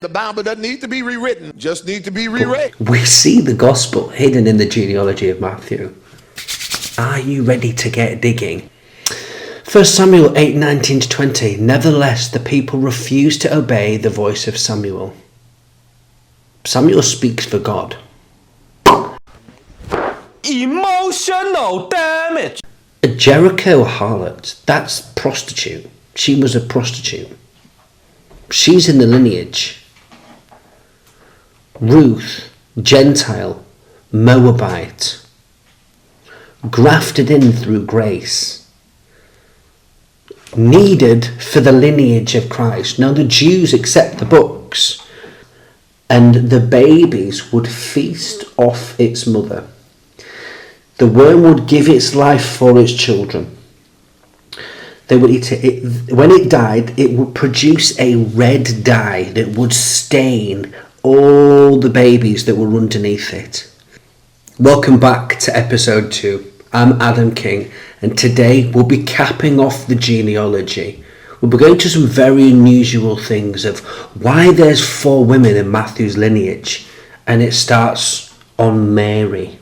The Bible doesn't need to be rewritten, just need to be reread. We see the gospel hidden in the genealogy of Matthew. Are you ready to get digging? 1 Samuel 8:19-20. Nevertheless, the people refused to obey the voice of Samuel. Samuel speaks for God. Emotional damage. A Jericho harlot, that's prostitute. She was a prostitute. She's in the lineage. Ruth, Gentile, Moabite, grafted in through grace, needed for the lineage of Christ. Now the Jews accept the books, and the babies would feast off its mother. The worm would give its life for its children. They would eat it. When it died, it would produce a red dye that would stain all the babies that were underneath it. Welcome back to episode 2. I'm Adam King, and today we'll be capping off the genealogy. We'll be going to some very unusual things of why there's 4 women in Matthew's lineage, and it starts on Mary.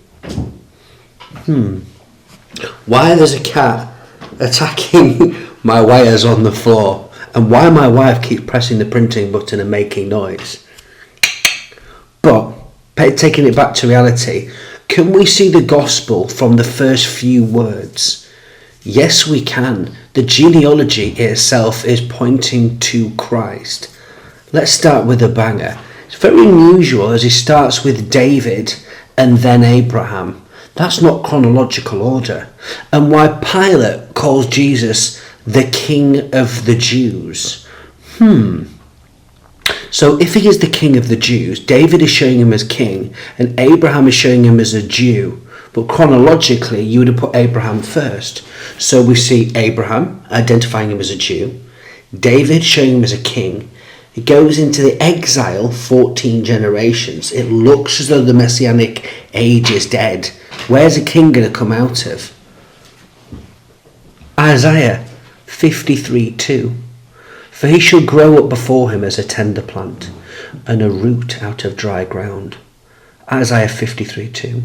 Why there's a cat attacking my wires on the floor, and why my wife keeps pressing the printing button and making noise. But taking it back to reality, can we see the gospel from the first few words? Yes, we can. The genealogy itself is pointing to Christ. Let's start with a banger. It's very unusual as he starts with David and then Abraham. That's not chronological order. And why Pilate calls Jesus the King of the Jews. So if he is the King of the Jews, David is showing him as king, and Abraham is showing him as a Jew. But chronologically, you would have put Abraham first. So we see Abraham identifying him as a Jew, David showing him as a king. He goes into the exile 14 generations. It looks as though the messianic age is dead. Where's a king going to come out of? Isaiah 53:2. For he shall grow up before him as a tender plant, and a root out of dry ground. Isaiah 53:2.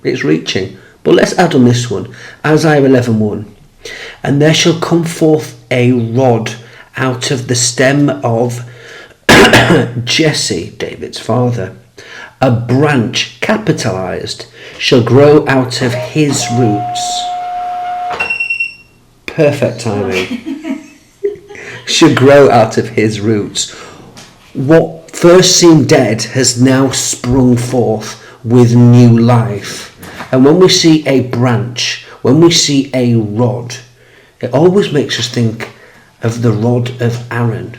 It's reaching. But let's add on this one. Isaiah 11:1. And there shall come forth a rod out of the stem of Jesse, David's father. A branch, capitalized, shall grow out of his roots. Perfect timing. Shall grow out of his roots. What first seemed dead has now sprung forth with new life. And when we see a branch, when we see a rod, it always makes us think of the rod of Aaron,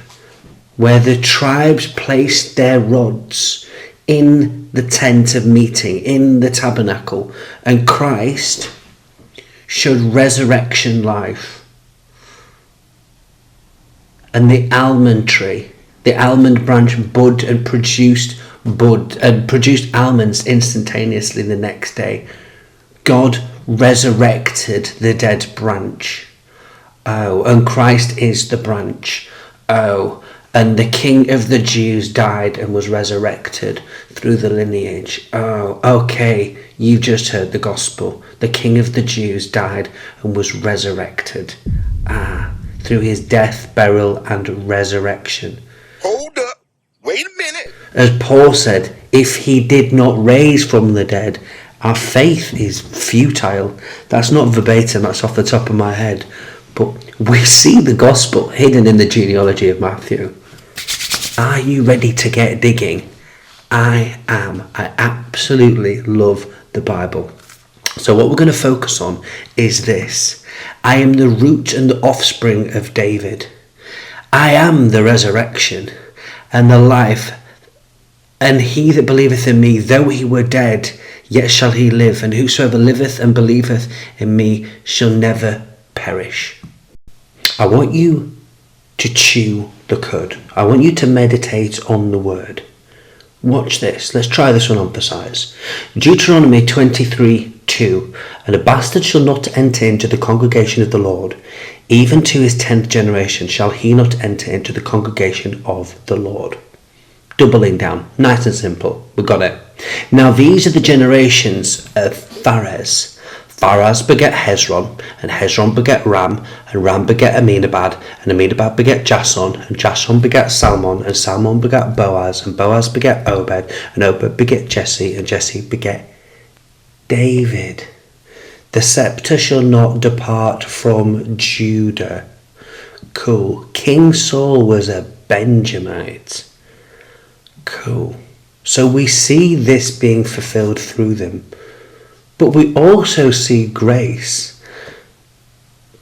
where the tribes placed their rods in the tent of meeting, in the tabernacle, and Christ showed resurrection life. And the almond tree, the almond branch bud and produced almonds instantaneously the next day. God resurrected the dead branch. Oh, and Christ is the branch. Oh, and the King of the Jews died and was resurrected through the lineage. Oh, okay, you've just heard the gospel. The King of the Jews died and was resurrected. Through his death, burial, and resurrection. Hold up, wait a minute. As Paul said, if he did not raise from the dead, our faith is futile. That's not verbatim, that's off the top of my head. But we see the gospel hidden in the genealogy of Matthew. Are you ready to get digging? I am. I absolutely love the Bible. So what we're going to focus on is this. I am the root and the offspring of David. I am the resurrection and the life. And he that believeth in me, though he were dead, yet shall he live. And whosoever liveth and believeth in me shall never perish. I want you to chew the cud. I want you to meditate on the word. Watch this. Let's try this one on for size. Deuteronomy 23:2. And a bastard shall not enter into the congregation of the Lord, even to his 10th generation shall he not enter into the congregation of the Lord. Doubling down. Nice and simple. We got it. Now these are the generations of Phares. Phares beget Hezron, and Hezron beget Ram, and Ram beget Aminabad, and Aminabad beget Jason, and Jason beget Salmon, and Salmon beget Boaz, and Boaz beget Obed, and Obed beget Jesse, and Jesse beget David. The scepter shall not depart from Judah. Cool. King Saul was a Benjamite. Cool. So we see this being fulfilled through them. But we also see grace.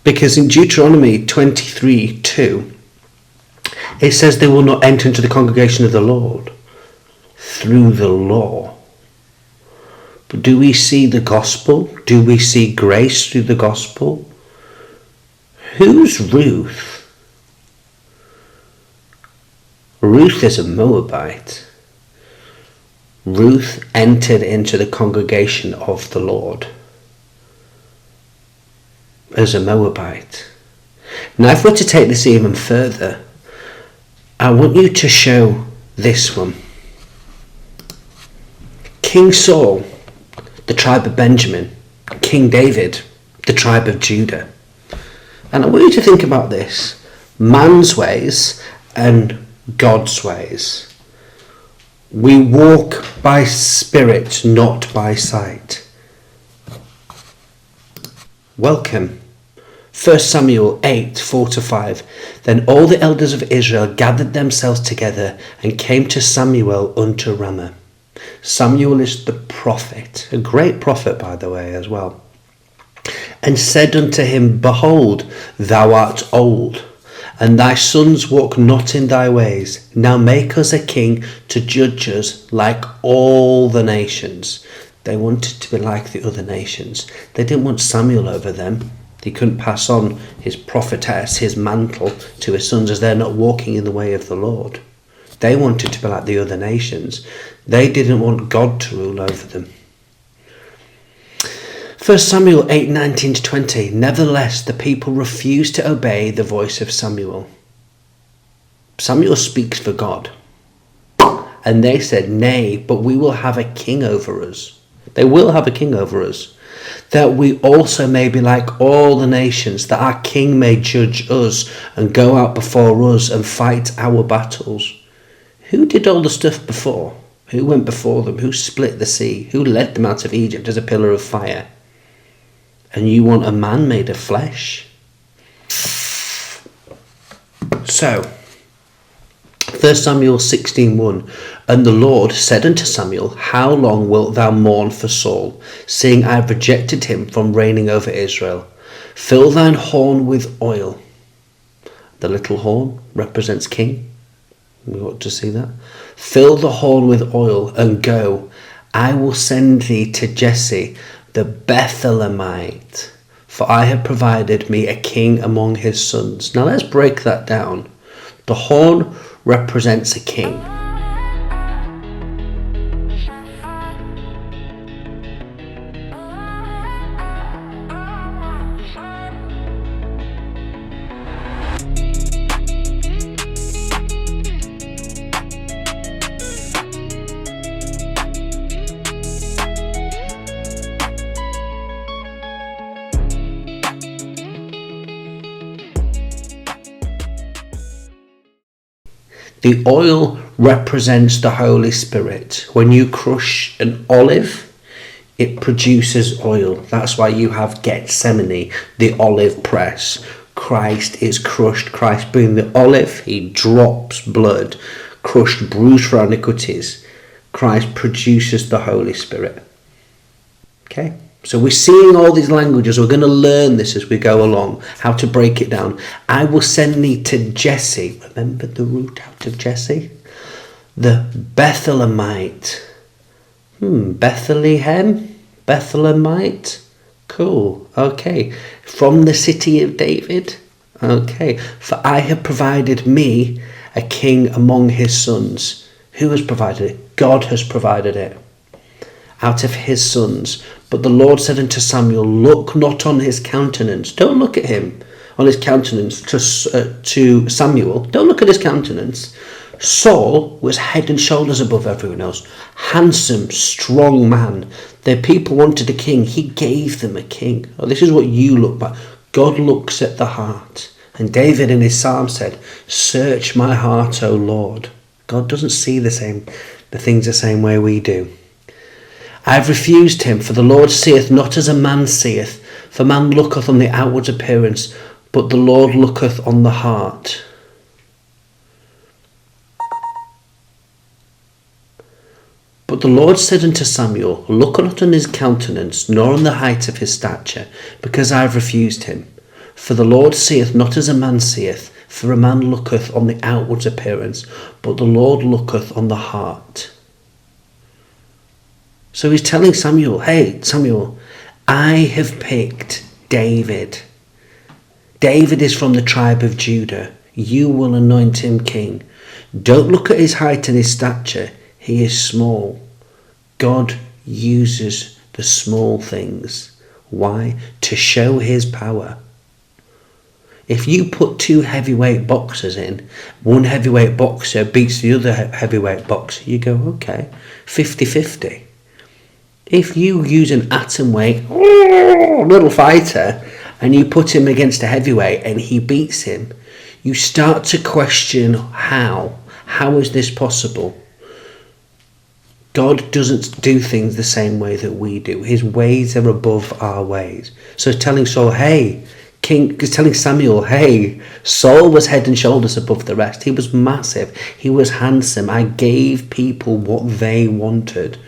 Because in Deuteronomy 23:2, it says they will not enter into the congregation of the Lord through the law. But do we see the gospel? Do we see grace through the gospel? Who's Ruth? Ruth is a Moabite. Ruth entered into the congregation of the Lord as a Moabite. Now if we're to take this even further, I want you to show this one. King Saul, the tribe of Benjamin. King David, the tribe of Judah. And I want you to think about this. Man's ways and God's ways. We walk by spirit, not by sight. Welcome. 1 Samuel 8:4-5. Then all the elders of Israel gathered themselves together and came to Samuel unto Ramah. Samuel is the prophet, a great prophet by the way as well. And said unto him, Behold, thou art old, and thy sons walk not in thy ways. Now make us a king to judge us like all the nations. They wanted to be like the other nations. They didn't want Samuel over them. He couldn't pass on his prophetess, his mantle, to his sons as they're not walking in the way of the Lord. They wanted to be like the other nations. They didn't want God to rule over them. 1 Samuel 8:19-20. Nevertheless, the people refused to obey the voice of Samuel. Samuel speaks for God. And they said, Nay, but we will have a king over us. They will have a king over us. That we also may be like all the nations, that our king may judge us and go out before us and fight our battles. Who did all the stuff before? Who went before them? Who split the sea? Who led them out of Egypt as a pillar of fire? And you want a man made of flesh? So, 1 Samuel 16:1. And the Lord said unto Samuel, How long wilt thou mourn for Saul, seeing I have rejected him from reigning over Israel? Fill thine horn with oil. The little horn represents king. We ought to see that. Fill the horn with oil and go. I will send thee to Jesse the Bethlehemite, for I have provided me a king among his sons. Now let's break that down. The horn represents a king. The oil represents the Holy Spirit. When you crush an olive, it produces oil. That's why you have Gethsemane, the olive press. Christ is crushed. Christ being the olive, he drops blood, crushed, bruised for our iniquities. Christ produces the Holy Spirit. Okay? So we're seeing all these languages. We're going to learn this as we go along, how to break it down. I will send thee to Jesse. Remember the root out of Jesse? The Bethlehemite. Bethlehem? Bethlehemite? Cool. Okay. From the city of David? Okay. For I have provided me a king among his sons. Who has provided it? God has provided it. Out of his sons. But the Lord said unto Samuel, Look not on his countenance. Don't look at him on his countenance to Samuel. Don't look at his countenance. Saul was head and shoulders above everyone else. Handsome, strong man. The people wanted a king. He gave them a king. Oh, this is what you look at. God looks at the heart. And David in his psalm said, search my heart, O Lord. God doesn't see the things the same way we do. I have refused him, for the Lord seeth not as a man seeth. For man looketh on the outward appearance, but the Lord looketh on the heart. But the Lord said unto Samuel, look not on his countenance, nor on the height of his stature, because I have refused him. For the Lord seeth not as a man seeth, for a man looketh on the outward appearance, but the Lord looketh on the heart. So he's telling Samuel, hey, Samuel, I have picked David. David is from the tribe of Judah. You will anoint him king. Don't look at his height and his stature. He is small. God uses the small things. Why? To show his power. If you put two heavyweight boxers in, one heavyweight boxer beats the other heavyweight boxer, you go, okay, 50-50. If you use an atom weight little fighter and you put him against a heavyweight and he beats him, you start to question how. How is this possible? God doesn't do things the same way that we do. His ways are above our ways. So telling Saul, hey, telling Samuel, hey, Saul was head and shoulders above the rest. He was massive. He was handsome. I gave people what they wanted.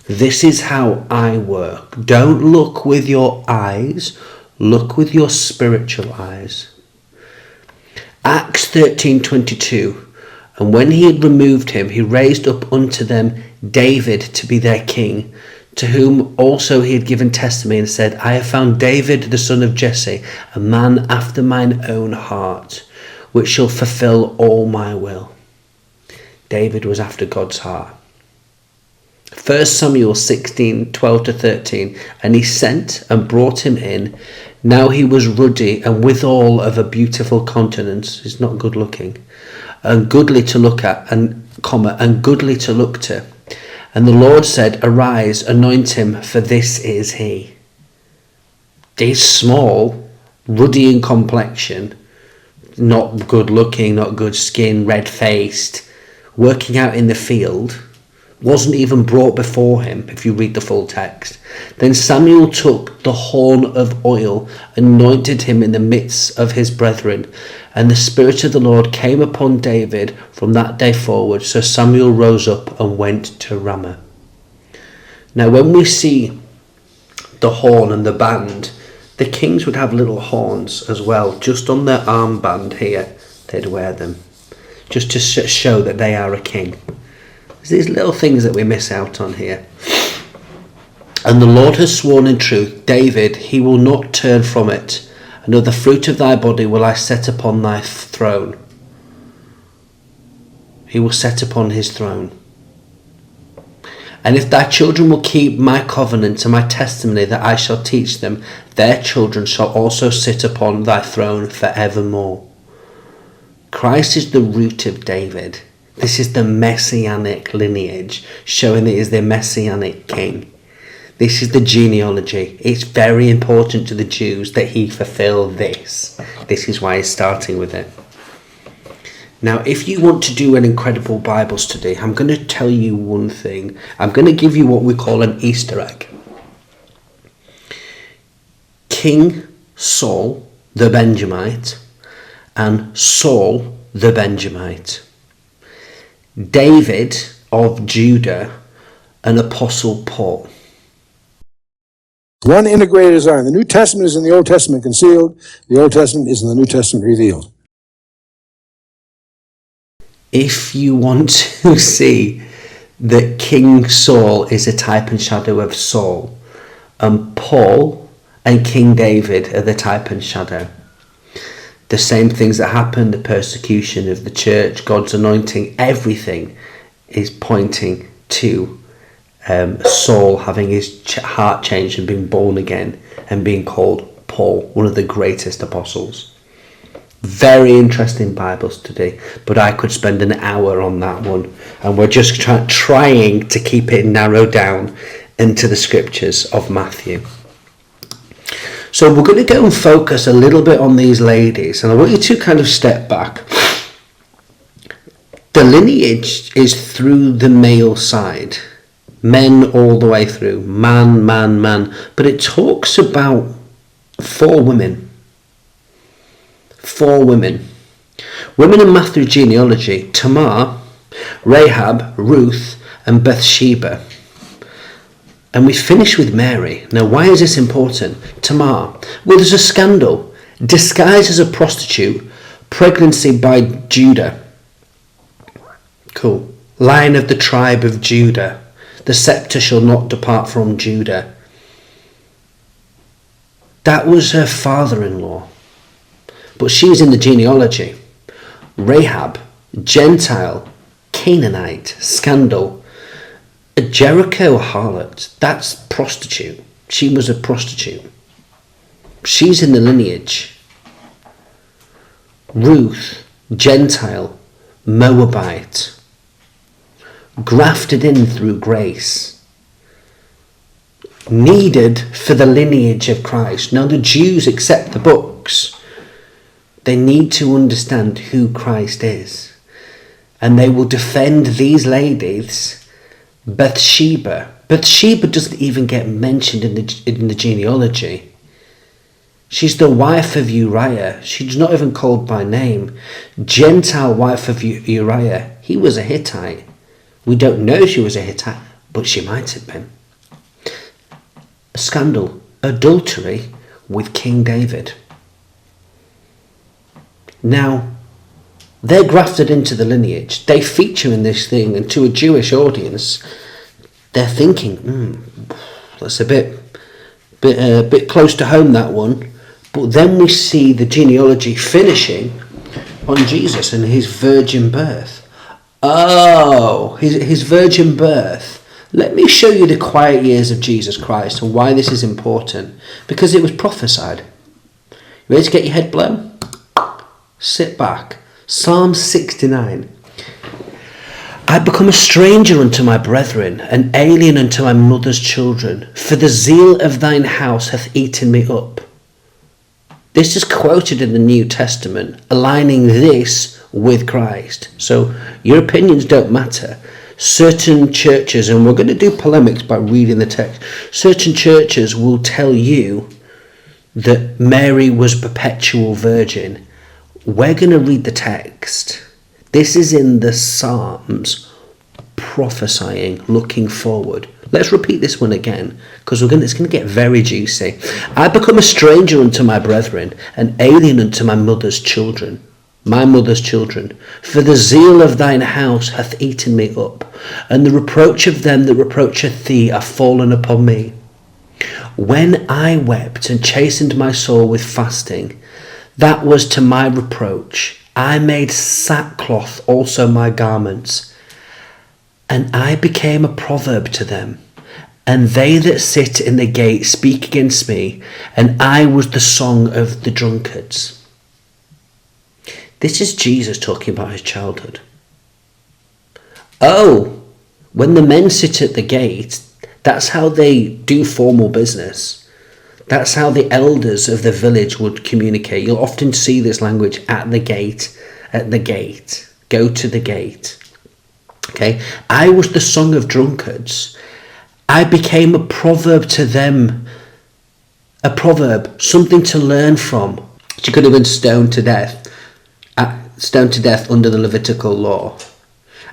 This is how I work. Don't look with your eyes. Look with your spiritual eyes. Acts 13:22. And when he had removed him, he raised up unto them David to be their king, to whom also he had given testimony and said, I have found David the son of Jesse, a man after mine own heart, which shall fulfill all my will. David was after God's heart. 1 Samuel 16:12-13. And he sent and brought him in. Now he was ruddy and withal of a beautiful countenance. He's not good looking. And goodly to look at, and goodly to look to. And the Lord said, arise, anoint him, for this is he. He's small, ruddy in complexion, not good looking, not good skin, red faced, working out in the field. Wasn't even brought before him, if you read the full text. Then Samuel took the horn of oil, anointed him in the midst of his brethren, and the Spirit of the Lord came upon David from that day forward. So Samuel rose up and went to Ramah. Now when we see the horn and the band, the kings would have little horns as well, just on their armband here, they'd wear them, just to show that they are a king. There's these little things that we miss out on here. And the Lord has sworn in truth, David, he will not turn from it. And of the fruit of thy body will I set upon thy throne. He will set upon his throne. And if thy children will keep my covenant and my testimony that I shall teach them, their children shall also sit upon thy throne forevermore. Christ is the root of David. This is the messianic lineage, showing that he is the messianic king. This is the genealogy. It's very important to the Jews that he fulfill this. This is why he's starting with it. Now, if you want to do an incredible Bible study, I'm going to tell you one thing. I'm going to give you what we call an Easter egg. King Saul the Benjamite and Saul the Benjamite. David of Judah and Apostle Paul. One integrated design. The New Testament is in the Old Testament concealed. The Old Testament is in the New Testament revealed. If you want to see that King Saul is a type and shadow of Saul, and Paul and King David are the type and shadow. The same things that happened, the persecution of the church, God's anointing, everything is pointing to Saul having his heart changed and being born again and being called Paul, one of the greatest apostles. Very interesting Bible study, but I could spend an hour on that one, and we're just trying to keep it narrowed down into the scriptures of Matthew. So we're going to go and focus a little bit on these ladies, and I want you to kind of step back. The lineage is through the male side, men all the way through, man, man, man, but it talks about 4 women. 4 women. Women in Matthew's genealogy: Tamar, Rahab, Ruth, and Bathsheba. And we finish with Mary. Now, why is this important? Tamar. Well, there's a scandal. Disguised as a prostitute, pregnancy by Judah. Cool. Lion of the tribe of Judah. The scepter shall not depart from Judah. That was her father-in-law. But she's in the genealogy. Rahab, Gentile, Canaanite, scandal. A Jericho harlot, that's prostitute. She was a prostitute. She's in the lineage. Ruth, Gentile, Moabite. Grafted in through grace. Needed for the lineage of Christ. Now the Jews accept the books. They need to understand who Christ is. And they will defend these ladies. Bathsheba. Bathsheba doesn't even get mentioned in the genealogy. She's the wife of Uriah. She's not even called by name. Gentile wife of Uriah. He was a Hittite. We don't know she was a Hittite, but she might have been. A scandal. Adultery with King David. Now, they're grafted into the lineage. They feature in this thing, and to a Jewish audience, they're thinking, that's a bit close to home, that one. But then we see the genealogy finishing on Jesus and his virgin birth. Oh, his virgin birth. Let me show you the quiet years of Jesus Christ and why this is important. Because it was prophesied. You ready to get your head blown? Sit back. Psalm 69. I become a stranger unto my brethren, an alien unto my mother's children, for the zeal of thine house hath eaten me up. This is quoted in the New Testament, aligning this with Christ. So your opinions don't matter. Certain churches, and we're going to do polemics by reading the text, certain churches will tell you that Mary was perpetual virgin. We're going to read the text. This is in the Psalms, prophesying, looking forward. Let's repeat this one again, because it's going to get very juicy. I become a stranger unto my brethren, an alien unto my mother's children. My mother's children. For the zeal of thine house hath eaten me up, and the reproach of them that reproacheth thee are fallen upon me. When I wept and chastened my soul with fasting, that was to my reproach. I made sackcloth also my garments, and I became a proverb to them. And they that sit in the gate speak against me, and I was the song of the drunkards. This is Jesus talking about his childhood. Oh, when the men sit at the gate, that's how they do formal business. That's how the elders of the village would communicate. You'll often see this language at the gate, go to the gate. Okay, I was the song of drunkards. I became a proverb to them. A proverb, something to learn from. She could have been stoned to death under the Levitical law.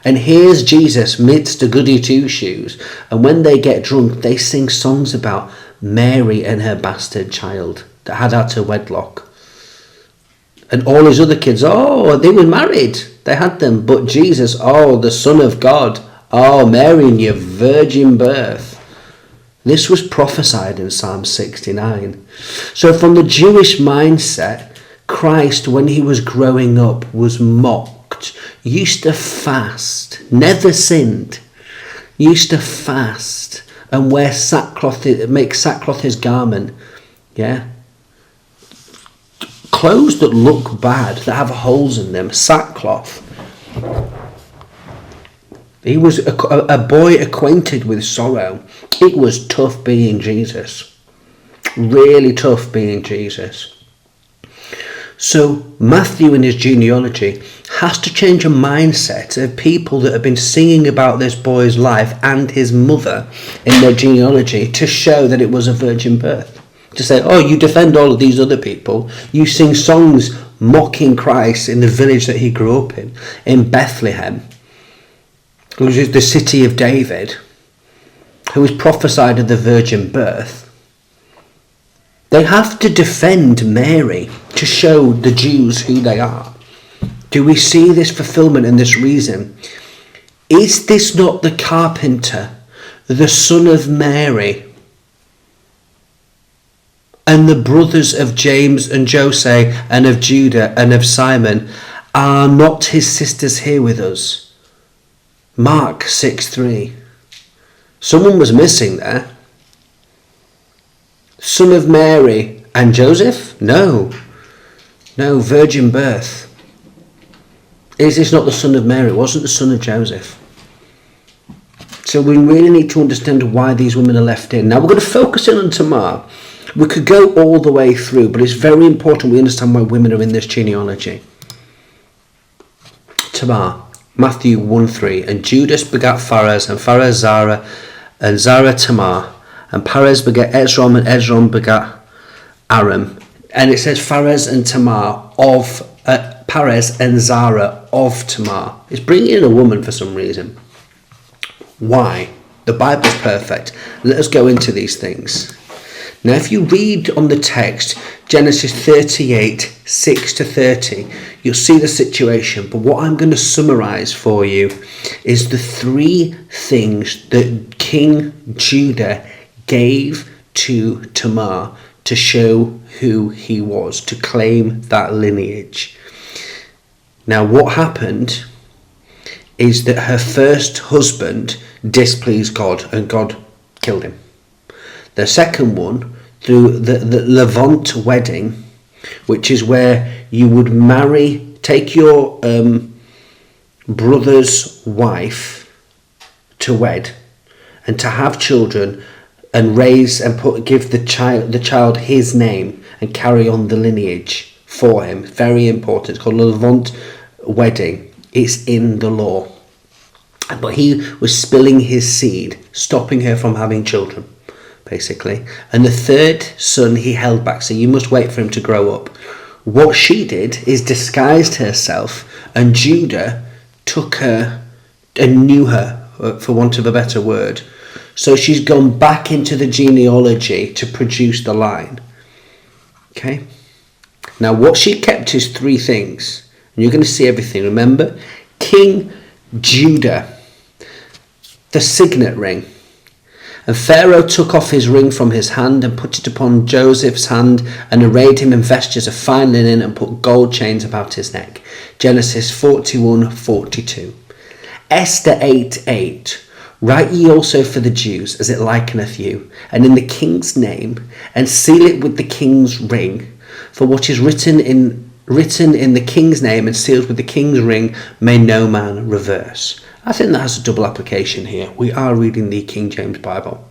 And here's Jesus midst the goody two-shoes, and when they get drunk, they sing songs about Mary and her bastard child that had out to wedlock. And all his other kids, they were married, they had them. But Jesus, the Son of God, Mary and your virgin birth. This was prophesied in Psalm 69. So from the Jewish mindset, Christ, when he was growing up, was mocked, used to fast, never sinned, used to fast and wear sackcloth, make sackcloth his garment, yeah? clothes that look bad, that have holes in them, sackcloth. He was a boy acquainted with sorrow. It was tough being Jesus. Really tough being Jesus. So Matthew in his genealogy has to change a mindset of people that have been singing about this boy's life and his mother in their genealogy to show that it was a virgin birth. To say, oh, you defend all of these other people. You sing songs mocking Christ in the village that he grew up in Bethlehem, which is the city of David, who was prophesied of the virgin birth. They have to defend Mary to show the Jews who they are. Do we see this fulfillment and this reason? Is this not the carpenter, the son of Mary, and the brothers of James and Jose and of Judah and of Simon? Are not his sisters here with us? Mark 6:3. Someone was missing there. Son of Mary and Joseph? No, virgin birth. Is this not the son of Mary? It wasn't the son of Joseph. So we really need to understand why these women are left in. Now we're going to focus in on Tamar. We could go all the way through, but it's very important we understand why women are in this genealogy. Tamar, Matthew 1:3. And Judas begat Pharez, and Pharez Zara, and Zara Tamar. And Perez begat Ezrom, and Ezrom begat Aram. And it says Pharez and Tamar of Perez and Zara of Tamar. It's bringing in a woman for some reason. Why? The Bible's perfect. Let us go into these things. Now, if you read on the text, Genesis 38, 6-30, you'll see the situation. But what I'm going to summarize for you is the three things that King Judah gave to Tamar to show who he was, to claim that lineage. Now, what happened is that her first husband displeased God and God killed him. The second one, through the Levant wedding, which is where you would take your brother's wife to wed and to have children and raise and give the child his name and carry on the lineage for him. Very important. It's called a Levant wedding. It's in the law. But he was spilling his seed, stopping her from having children, basically. And the third son he held back, so you must wait for him to grow up. What she did is disguised herself, and Judah took her and knew her, for want of a better word. So she's gone back into the genealogy to produce the line. Okay? Now what she kept is three things. And you're going to see everything. Remember? King Judah. The signet ring. And Pharaoh took off his ring from his hand and put it upon Joseph's hand and arrayed him in vestures of fine linen and put gold chains about his neck. Genesis 41:42. Esther 8:8. Write ye also for the Jews, as it likeneth you, and in the king's name, and seal it with the king's ring. For what is written in the king's name and sealed with the king's ring may no man reverse. I think that has a double application here. We are reading the King James Bible.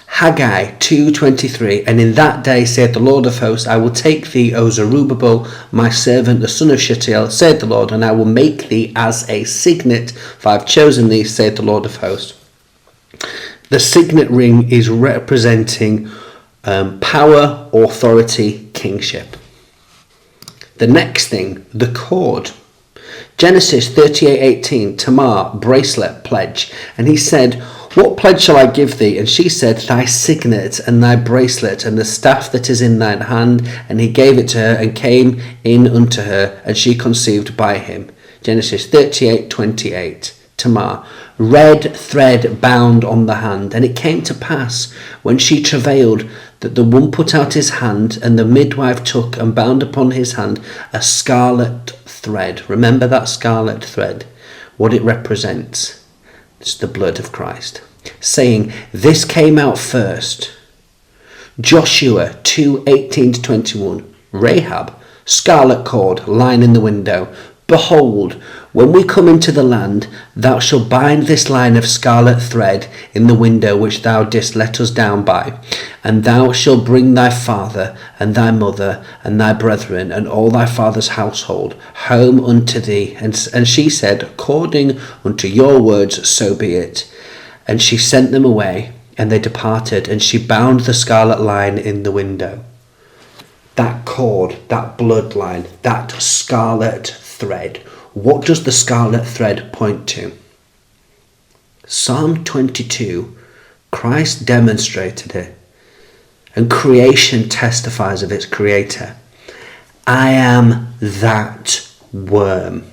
Haggai 2:23. And in that day, saith the Lord of hosts, I will take thee, O Zerubbabel, my servant, the son of Shealtiel, saith the Lord, and I will make thee as a signet, for I have chosen thee, saith the Lord of hosts. The signet ring is representing power, authority, kingship. The next thing, the cord. Genesis 38:18, Tamar, bracelet, pledge. And he said, what pledge shall I give thee? And she said, thy signet and thy bracelet and the staff that is in thine hand. And he gave it to her and came in unto her, and she conceived by him. Genesis 38:28, Tamar, red thread bound on the hand. And it came to pass, when she travailed, that the one put out his hand, and the midwife took and bound upon his hand a scarlet thread. Remember that scarlet thread, what it represents. It's the blood of Christ. Saying, this came out first. Joshua 2:18-21. Rahab, scarlet cord, line in the window. Behold, when we come into the land, thou shalt bind this line of scarlet thread in the window which thou didst let us down by, and thou shalt bring thy father and thy mother and thy brethren and all thy father's household home unto thee. And she said, according unto your words, so be it. And she sent them away, and they departed, and she bound the scarlet line in the window. That cord, that bloodline, that scarlet thread. What does the scarlet thread point to? Psalm 22, Christ demonstrated it, and creation testifies of its creator. I am that worm.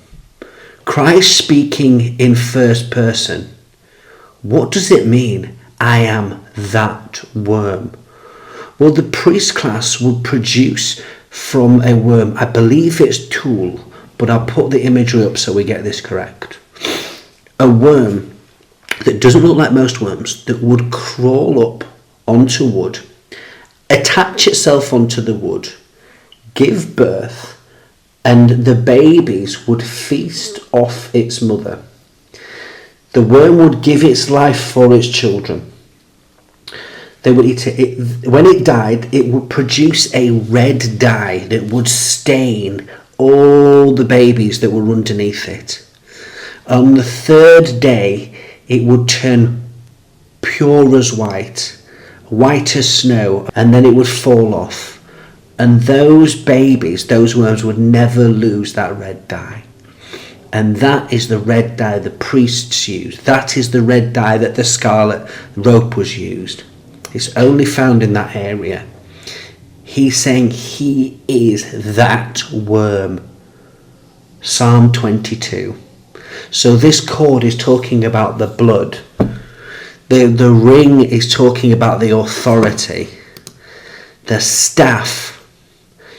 Christ speaking in first person. What does it mean? I am that worm. Well, the priest class would produce from a worm, I believe it's tool, but I'll put the imagery up so we get this correct. A worm that doesn't look like most worms, that would crawl up onto wood, attach itself onto the wood, give birth, and the babies would feast off its mother. The worm would give its life for its children. They would eat it. When it died, it would produce a red dye that would stain all the babies that were underneath it. On the third day, it would turn pure as white, white as snow, and then it would fall off. And those babies, those worms, would never lose that red dye. And that is the red dye the priests used. That is the red dye that the scarlet rope was used. It's only found in that area. He's saying he is that worm. Psalm 22. So this cord is talking about the blood. The ring is talking about the authority. The staff.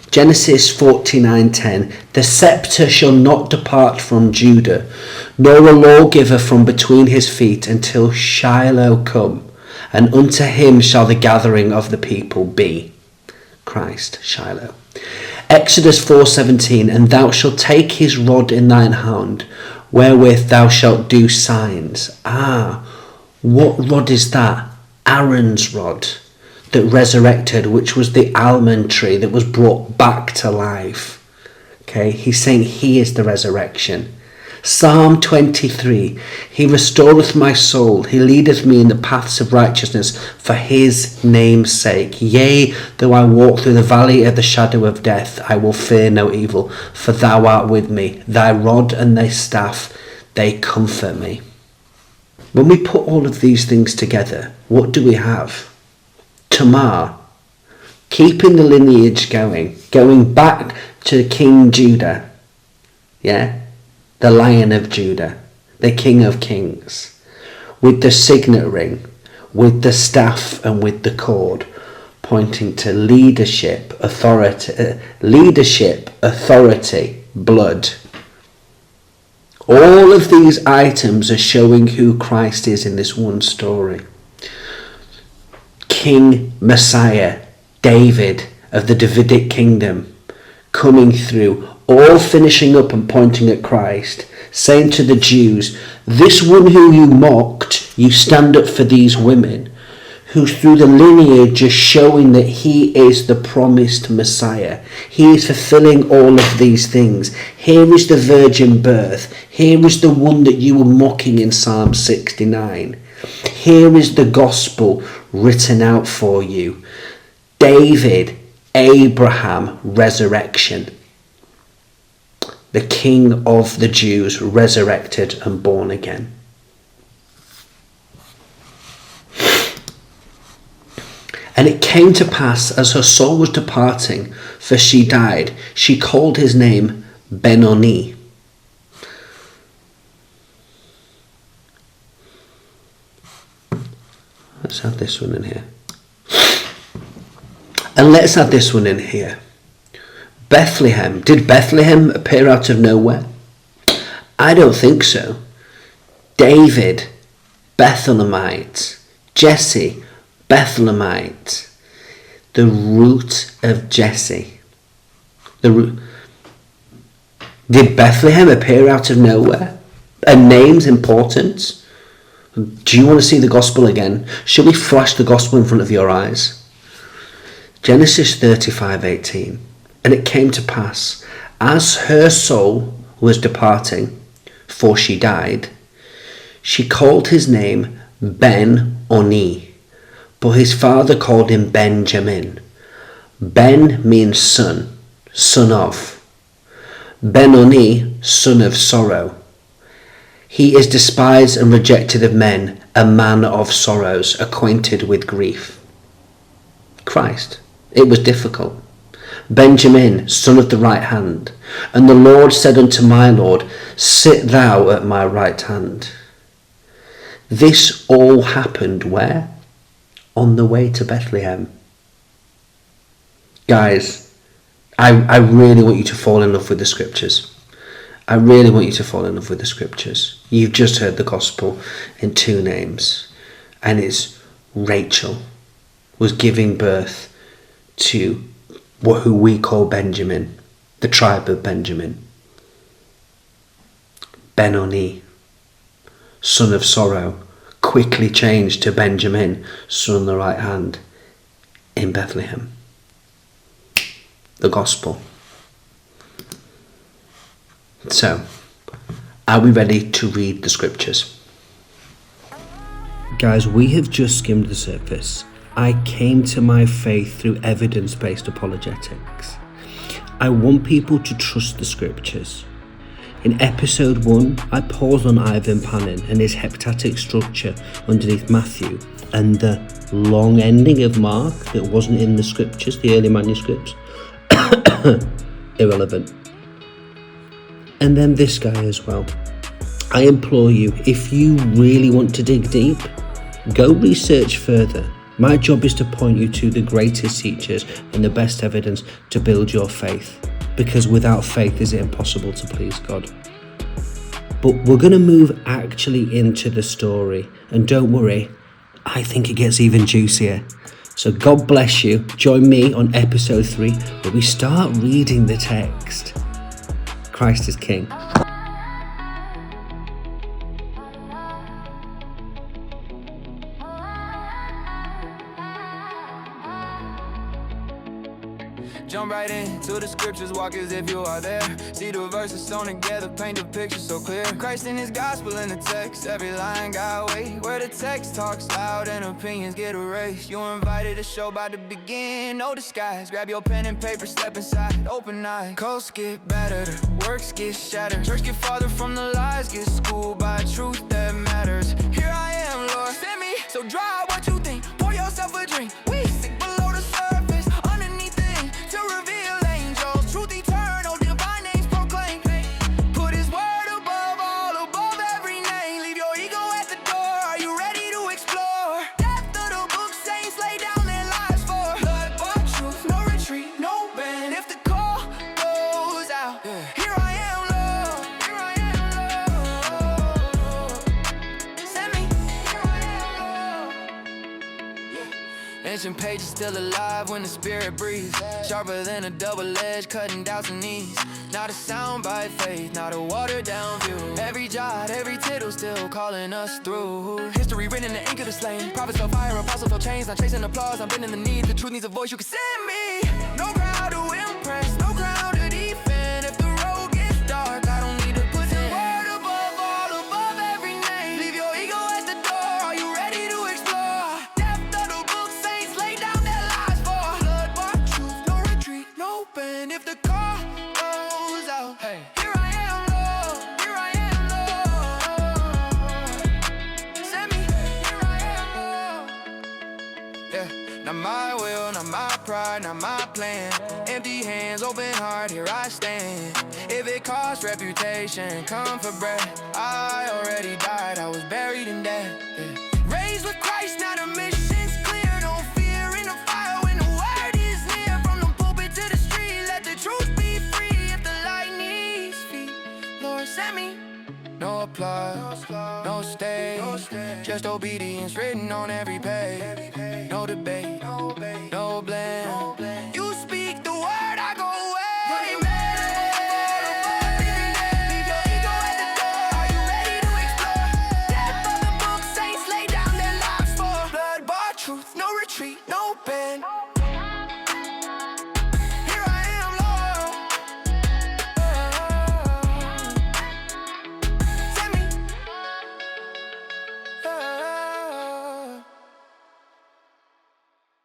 Genesis 49:10. The scepter shall not depart from Judah, nor a lawgiver from between his feet until Shiloh come. And unto him shall the gathering of the people be. Christ, Shiloh. Exodus 4:17. And thou shalt take his rod in thine hand, wherewith thou shalt do signs. What rod is that? Aaron's rod that resurrected, which was the almond tree that was brought back to life. Okay, he's saying he is the resurrection. Psalm 23, he restoreth my soul, he leadeth me in the paths of righteousness for his name's sake. Yea, though I walk through the valley of the shadow of death, I will fear no evil, for thou art with me. Thy rod and thy staff, they comfort me. When we put all of these things together, what do we have? Tamar, keeping the lineage going back to King Judah. Yeah? The Lion of Judah, the King of Kings, with the signet ring, with the staff and with the cord, pointing to leadership, authority, blood. All of these items are showing who Christ is in this one story. King Messiah, David of the Davidic kingdom, coming through, all finishing up and pointing at Christ, saying to the Jews, this one who you mocked, you stand up for these women, who through the lineage are showing that he is the promised Messiah. He is fulfilling all of these things. Here is the virgin birth. Here is the one that you were mocking in Psalm 69. Here is the gospel written out for you. David, Abraham, resurrection. The King of the Jews, resurrected and born again. And it came to pass, as her soul was departing, for she died, she called his name Benoni. Let's have this one in here. And let's have this one in here. Bethlehem. Did Bethlehem appear out of nowhere? I don't think so. David, Bethlehemite. Jesse, Bethlehemite. The root of Jesse. Did Bethlehem appear out of nowhere? Are names important? Do you want to see the gospel again? Shall we flash the gospel in front of your eyes? Genesis 35:18. And it came to pass, as her soul was departing, for she died, she called his name Ben-Oni, but his father called him Benjamin. Ben means son, son of. Ben-Oni, son of sorrow. He is despised and rejected of men, a man of sorrows, acquainted with grief. Christ. It was difficult. Benjamin, son of the right hand. And the Lord said unto my Lord, sit thou at my right hand. This all happened where? On the way to Bethlehem. Guys, I really want you to fall in love with the scriptures. I really want you to fall in love with the scriptures. You've just heard the gospel in two names. And it's Rachel was giving birth to who we call Benjamin, the tribe of Benjamin. Ben-Oni, son of sorrow, quickly changed to Benjamin, son of the right hand, in Bethlehem. The gospel. So, are we ready to read the scriptures? Guys, we have just skimmed the surface. I came to my faith through evidence-based apologetics. I want people to trust the scriptures. In episode 1, I paused on Ivan Panin and his heptatic structure underneath Matthew and the long ending of Mark that wasn't in the scriptures, the early manuscripts. Irrelevant. And then this guy as well. I implore you, if you really want to dig deep, go research further. My job is to point you to the greatest teachers and the best evidence to build your faith, because without faith is it impossible to please God. But we're going to move actually into the story, and don't worry, I think it gets even juicier. So God bless you. Join me on episode 3 where we start reading the text. Christ is King. Jump right into the scriptures, walk as if you are there. See the verses sewn together, paint the picture so clear. Christ in his gospel in the text, every line got weight. Where the text talks loud and opinions get erased. You invited, the show about to begin, no disguise. Grab your pen and paper, step inside, open eye. Coast get battered, works get shattered. Church get farther from the lies, get schooled by truth that matters. Here I am, Lord, send me, so draw what you think. Pour yourself a drink, we sink below the surface. Underneath the ink, to reveal angels, truth eternal, divine names proclaim. Put his word above all, above every name. Leave your ego at the door, are you ready to explore? Depth of the book, saints lay down their lives for blood, bought truth, no retreat, no bend. If the call goes out, here I am, Lord, here I am, Lord. Send me, here I am, Lord. Ancient pages still alive when the spirit breathes. Sharper than a double edge, cutting doubts and knees. Not a sound by faith, not a watered down view. Every jot, every tittle still calling us through. History written in the ink of the slain. Prophets fell fire, apostles fell chains. Not chasing applause, I'm bending the knee. The truth needs a voice, you can send me. No crowd to impress, no crowd to defend. If the road gets dark, I don't need to put the word above all, above every name. Leave your ego at the door, are you ready to explore? Depth of the book, saints lay down their lives for blood, bought truth, no retreat, no bend. If the call goes out, hey, here I am, Lord, here I am, Lord. Send me, here I am, Lord. Yeah, not my will, not my pride, not my plan. Empty hands, open heart, here I stand. If it costs reputation, come for breath. I already died, I was buried in death. Yeah. Raised with Christ, now the mission's clear. Don't fear in the fire when the word is near. From the pulpit to the street, let the truth be free. If the light needs feet, Lord, send me. No applause, no stage, just obedience written on every page. No debate, no blame. You speak the word, I go away. no bend.